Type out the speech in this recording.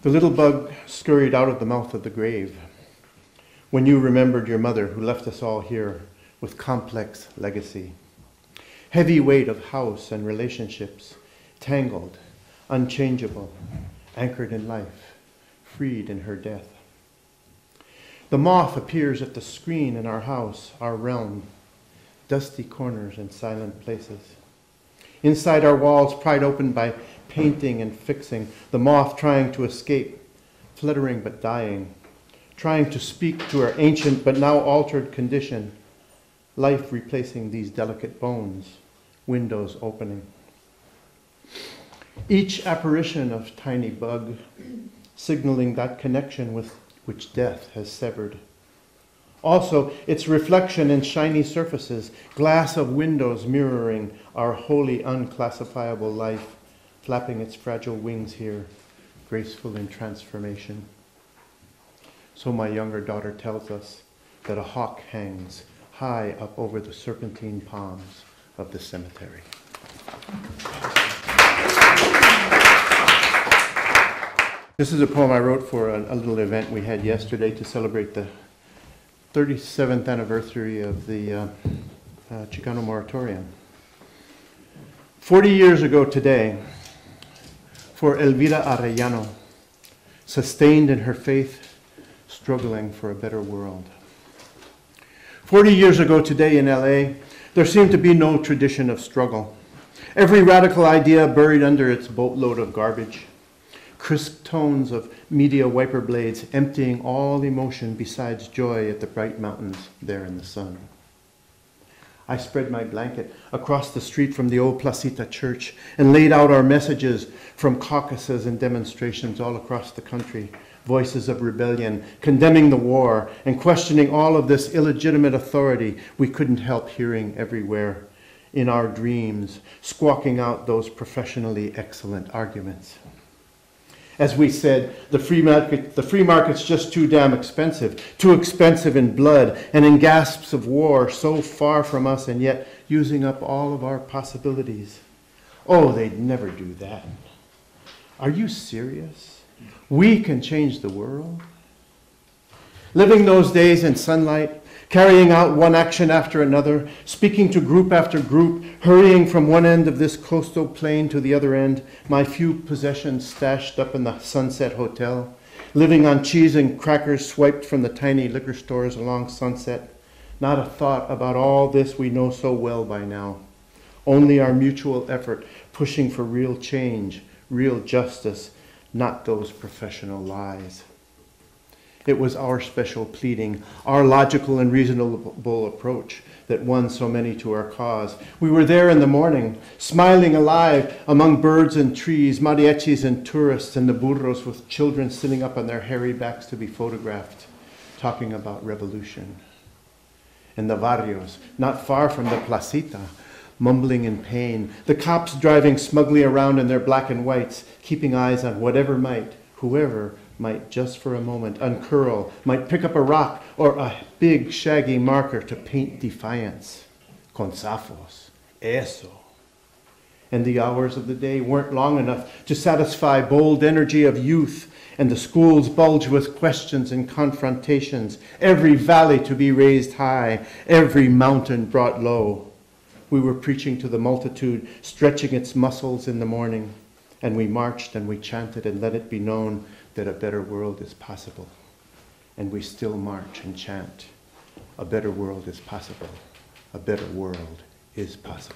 The little bug scurried out of the mouth of the grave. When you remembered your mother who left us all here with complex legacy. Heavy weight of house and relationships, tangled, unchangeable, anchored in life, freed in her death. The moth appears at the screen in our house, our realm, dusty corners and silent places. Inside our walls pried open by painting and fixing, the moth trying to escape, fluttering but dying, trying to speak to her ancient but now altered condition, life replacing these delicate bones, windows opening. Each apparition of tiny bug, signaling that connection with which death has severed. Also, its reflection in shiny surfaces, glass of windows mirroring our wholly unclassifiable life, flapping its fragile wings here, graceful in transformation. So my younger daughter tells us that a hawk hangs high up over the serpentine palms of the cemetery. This is a poem I wrote for a little event we had yesterday to celebrate the 37th anniversary of the Chicano moratorium. 40 years ago today, for Elvira Arellano, sustained in her faith, struggling for a better world. 40 years ago today in LA, there seemed to be no tradition of struggle. Every radical idea buried under its boatload of garbage. Crisp tones of media wiper blades emptying all emotion besides joy at the bright mountains there in the sun. I spread my blanket across the street from the old Placita church and laid out our messages from caucuses and demonstrations all across the country, voices of rebellion, condemning the war and questioning all of this illegitimate authority we couldn't help hearing everywhere in our dreams, squawking out those professionally excellent arguments. As we said, the free market's just too damn expensive, too expensive in blood and in gasps of war, so far from us and yet using up all of our possibilities. Oh, they'd never do that. Are you serious? We can change the world? Living those days in sunlight, carrying out one action after another, speaking to group after group, hurrying from one end of this coastal plain to the other end, my few possessions stashed up in the Sunset Hotel, living on cheese and crackers swiped from the tiny liquor stores along Sunset. Not a thought about all this we know so well by now. Only our mutual effort, pushing for real change, real justice, not those professional lies. It was our special pleading, our logical and reasonable approach that won so many to our cause. We were there in the morning, smiling alive among birds and trees, mariachis and tourists, and the burros with children sitting up on their hairy backs to be photographed, talking about revolution. In the barrios, not far from the placita, mumbling in pain, the cops driving smugly around in their black and whites, keeping eyes on whatever might, whoever might just for a moment uncurl, might pick up a rock or a big shaggy marker to paint defiance. Con zafos, eso. And the hours of the day weren't long enough to satisfy bold energy of youth, and the schools bulged with questions and confrontations, every valley to be raised high, every mountain brought low. We were preaching to the multitude, stretching its muscles in the morning, and we marched and we chanted and let it be known that a better world is possible. And we still march and chant. A better world is possible. A better world is possible.